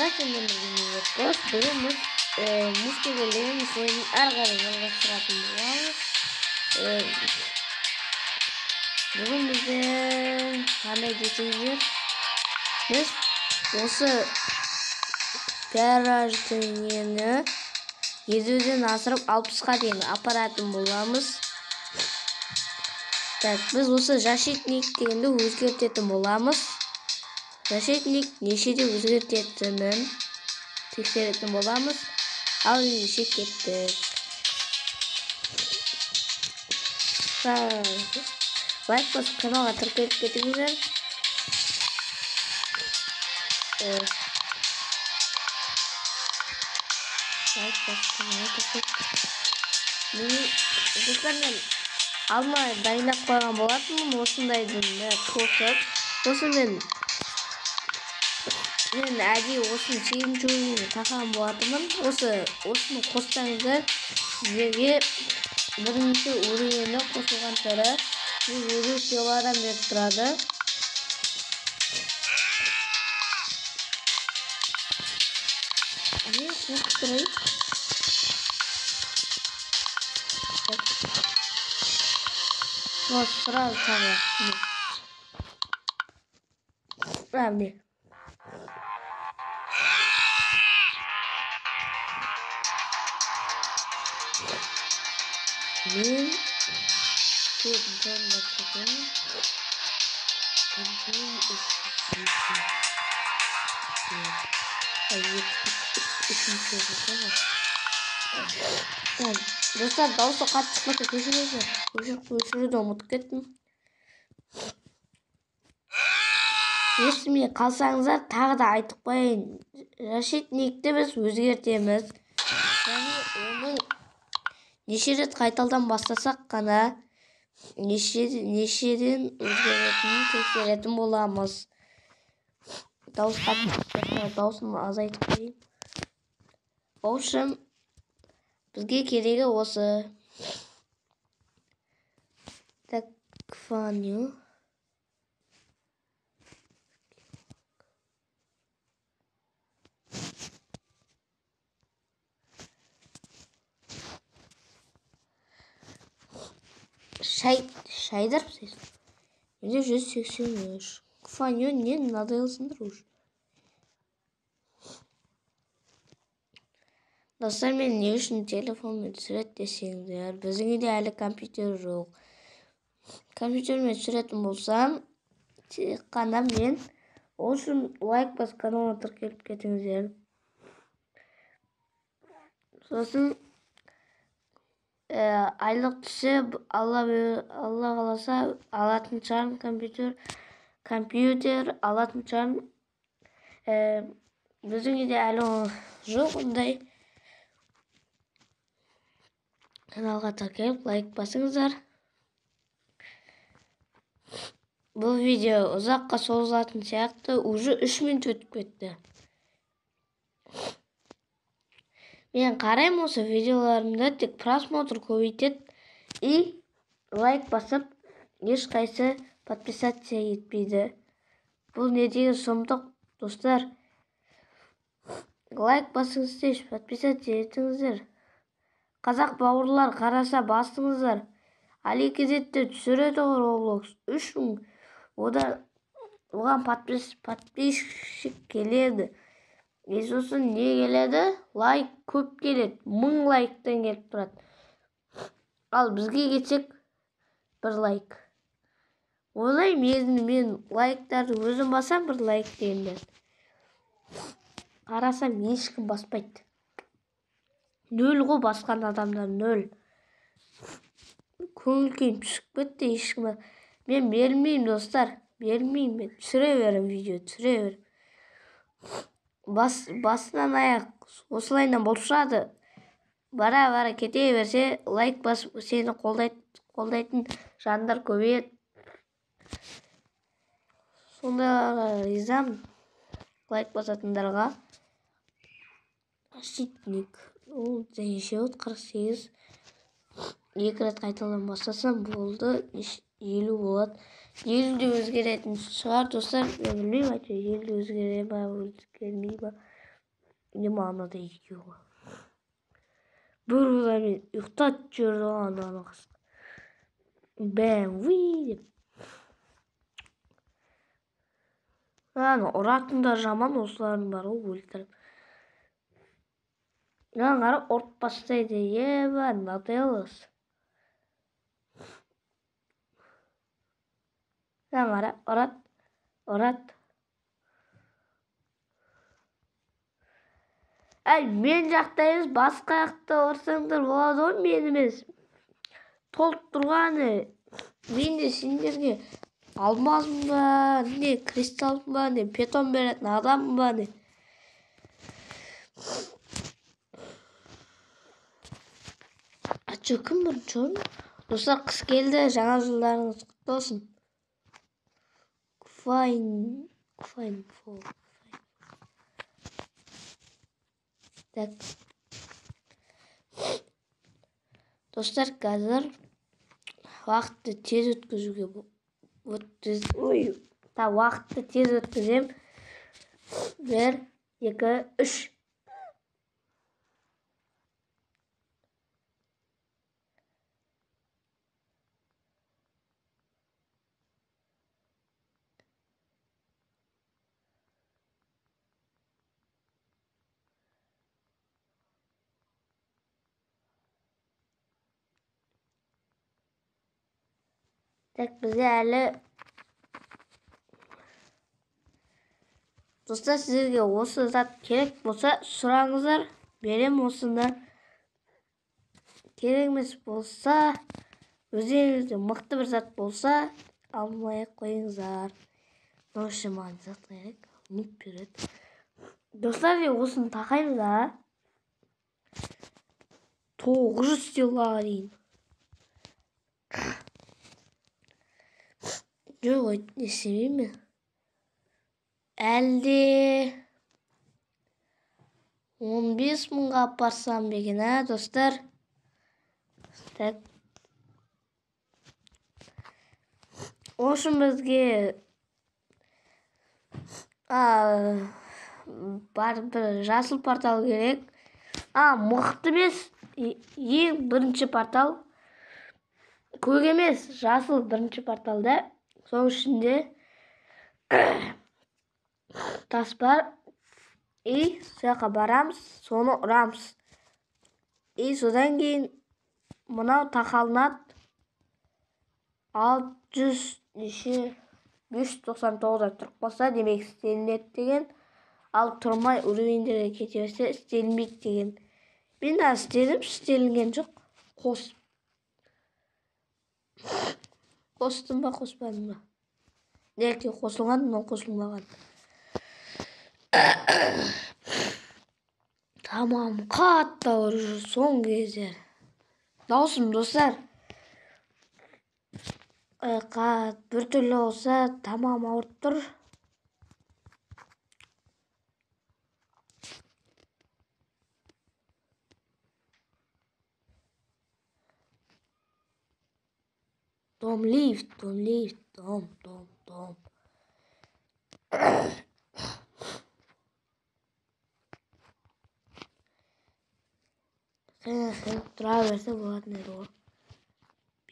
Zaten durumumuz muhtemelen oyunun arkadaşlarının var. Bugün bize tane geçeceğiz. Biz осы garajдың ені 7-ден асырып 60-қа дейін апаратын боламыз. Так, біз осы защитник дегенді өзгертетін боламыз. Защитник нешеде өзгертетінін тексеретін боламыз. Ал ендеше кеттік. Лайк басып каналға тіркеліп кетіңіздер. Лайк басып каналға тіркеліп. Мен алма дайындап қойған болатынмын осындайдың қосып. Сосын мен әдейі осыны сегізінші таққан болатынмын. Осыны қоссаңыздар сіздерге бірінші уровені қосылған түрі өзі сыйлардан беріп тұрады. Не қосып тұрайын? Вот сразу самое. Правда. Мен көбінен бақытын достар, дауысы қатты шықпаса көшіріңіздер. Өшіруді ұмытып кеттім. Естімей қалсаңыздар тағы да айтып қояйын. Защитникті біз өзгертеміз. Және оның неше рет қайталдан бастасақ қана нешеден өзгеретінін тексеретін боламыз. Дауысын азайтып қойайын. В общем, бізге керегі осы. Так, фаню. Шайдар пісіз. Менде 183. Фаню не надоелсыңдар уже. Достар, мен не үшін телефонмен түсірет десеңдер, біздің үйде әлі компьютер жоқ. Компьютермен түсіретін болсам, тек қана мен ол үшін лайк бас каналға тіркеліп кетіңіздер. Сосын айлық түссе алла қаласа алатын шығармын, компьютер алатын шығармын. Біздің үйде әлі жоқ ондай. Каналға тіркеліп лайк басыңыздар. Бұл видео ұзаққа созылатын сияқты, уже 3 минут өтіп кетті. Мен қараймын осы видеоларымда тек просмотр көбейтеді и лайк басып, ешқайсы подписация етпейді. Бұл не деген сұмдық, достар? Лайк басыңыздар, подписация етіңіздер. Қазақ бауырлар қараса бастыңыздар. Алекезетте түсіреді ғой Roblox 3000. Оған подписчик келеді. Сосын не келеді? Лайк көп келеді. 1000 лайктан келіп тұрады. Ал бізге кетсек 1 лайк. Ойлаймын, мен лайктарды өзім басам 1 лайк дегенде. Қарасам ешкім баспайды. 0 ғой басқан адамдар 0. Көңіл-күйім түсіп кетті ешкім. Мен бермеймін достар. Бермеймін мен. Түсіре берем видео, түсіре берем. Басынан аяқ осылайынан болшады. Бара кете берсе, лайк басып сені қолдайтын жандар көбейеді. Сондайларға ризамын. Лайк басатындарға. Защитник. Ол неше от 48. 2 рет қайтадан бастасам болды. 50 болады. 50-де өзгеретін шығар достар. Мен білмеймін, 50-де өзгере ма, өзгермей ма. Ne manada yiyor? Burada bir yuktat çördü ananı kız. Ben viydim. Yani oratında zaman osların var o bulutlar. Yani ort bastaydı ye ben natayalız. Yani orat. Ay men жактайбыз башка жакта барсаңдар болот го мен эмес. Толуп турганы мен де сендерге алмазмын ба, не кристалмын ба, не бетон беретін адаммын ба, не. Ачы кім бірінші орын? Достар, қыс келді, жаңа жылдарыңыз құтты болсын. Fine. Так. Достар, қазір уақытты тез өткізуге уақытты тез өткізем. 1, 2, 3. Так, бізде әлі достар, сіздерге осы зат керек болса сұраңыздар, берем осында. Керек емес болса, өздеріңізде мықты бір зат болса алмай қойыңыздар. Нөше маған зат керек, ұмыт береді. Достар, осыны тақаймыз да. 900 сыйлыға дейін. Жоқ, не істемеймін. Әлде 15 мыңға апарсам беген, достар. Так. Ошын бізге бар бір жасыл портал керек. Мықты емес, ең бірінші портал. Көк емес, жасыл бірінші порталда. Соң ішінде тас бар. Сояққа барамыз, соны ұрамыз. Содан кейін мынау тақалынады. 599-да тұрып қалса, демек істелінеді деген. Ал тұрмай уровендерге кете берсе, істелінбейді деген. Мен да істедім, істелінген жоқ. Қостым ба, қоспадым ба? Нелікке қосылған, мынау қосылмаған. Tamam, қатты ауырып соңғы кездер. Даусым, достар. Bir türlü olsa tamam ауырып тұр. Tom lift. Тұра берсе болатын еді ғой.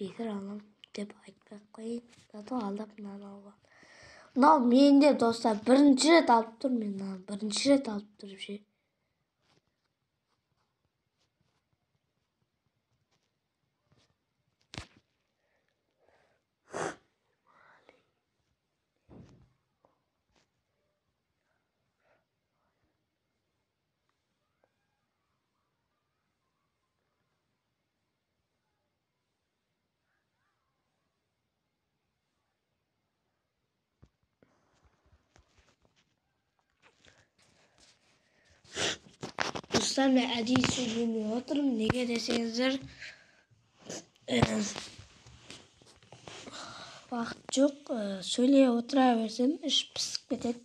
Бекер алам деп айтпай қойын. Зато алдап мынаны алған. Мынау менде, достар, бірінші рет алып тұр. Ше. Dostlar, ben әдейі сөйлемей отырмын. Неге десеңіздер, уақыт жоқ. Сөйлей отыра берсем, іш пісіп кетеді.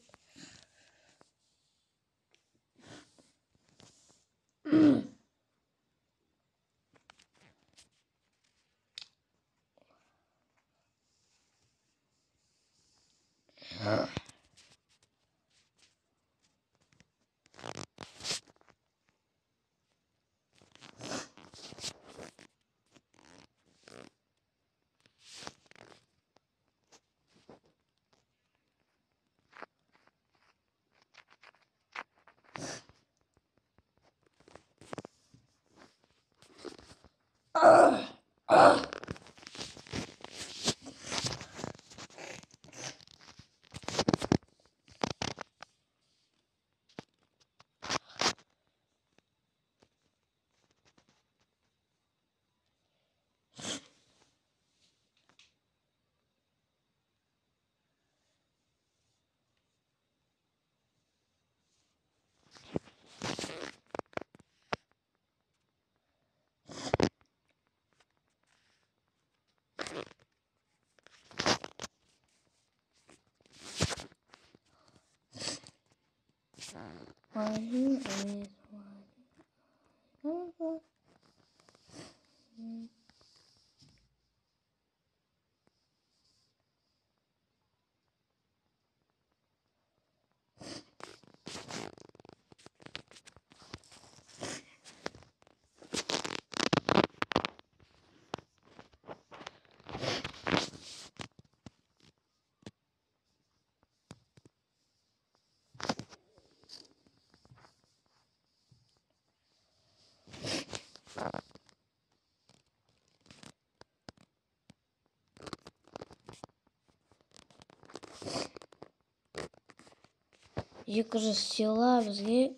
Екі жүз сыйла бізге.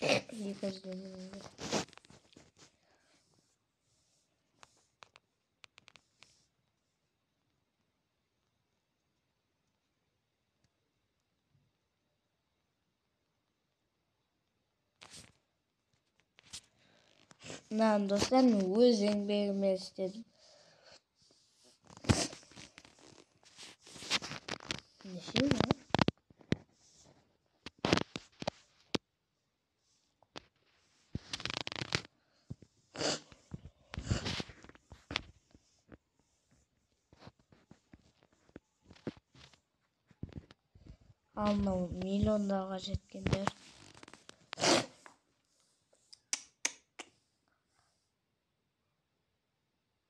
200 денемді. Мынаны достар, мен өз еңбегіммен істедім. Неше ма? Ал мынау миллиондарға жеткендер.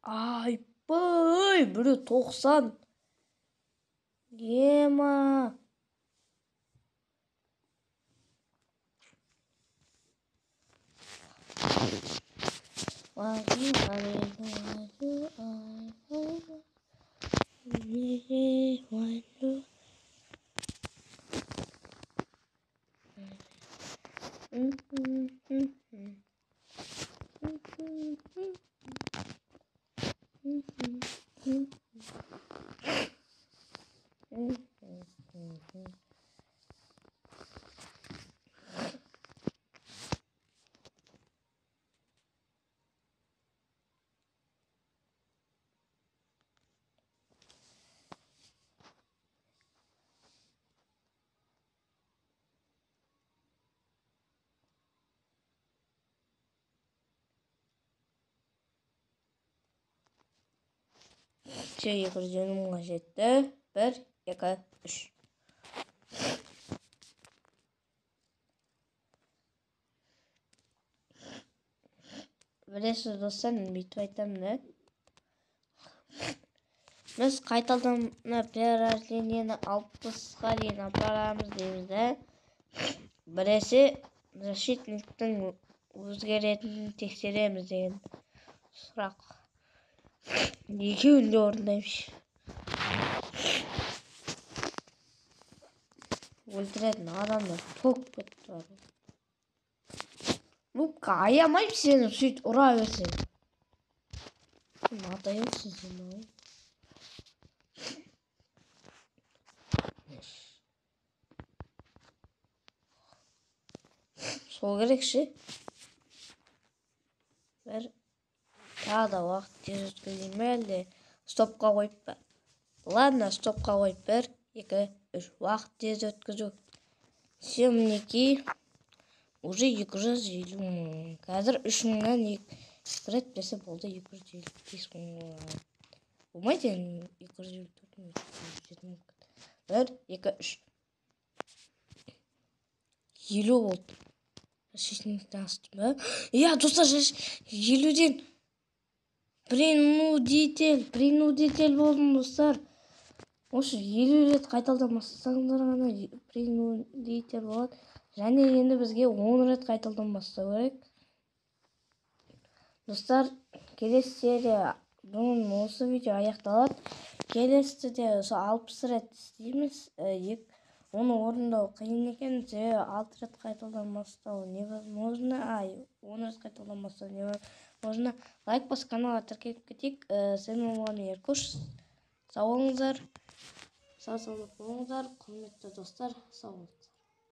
Айпай, бірі 90. Ема. Şey yıkırcının жетті. 1, 2, 3. Білесіз достар, мен бүйтіп айтамын да. Біз қайталдана перерождениені 60-ға дейін апарамыз дейміз да. Біресе защитниктің өзгеретінін тексереміз деген сұрақ. Екеуін де орындаймыз. Өлтіретін адамдар тоқ кетті. Нубка, аямайым сені, сөйт ұра берсең. Атайым сіздің. Сол керекші. Бір тағы да уақыт тез өткізейін бе әлде стопқа қойып па? Ладно, стопқа қойып 1, 2, 3. Уақыт тез өткізу. Семнеки уже 250 мың. Қазір 3 мыңнан 2 рет берсе болды 255 мың. Болмайды енді 254 мың. 1, 2, 3. 50 болды. Шешініктен астым ба? Я, достар, 50-ден принудитель болдым, достар. Осы 50 рет қайталдамасаңдар ғана принудитель болады. Және енді бізге 10 рет қайталданбастау керек. Достар, келесі серия бүгін осы видео аяқталады. Келесіде 60 рет істейміз. Оны орындау қиын екен. 6 рет қайталданбастау невозможно. 10 рет қайталданбастау невозможно. Лайк басып каналға тіркеліп кетейік. Сен болған Еркош. Сау болыңыздар. Сау болыңыздар, құрметті достар. Сау болыңыздар.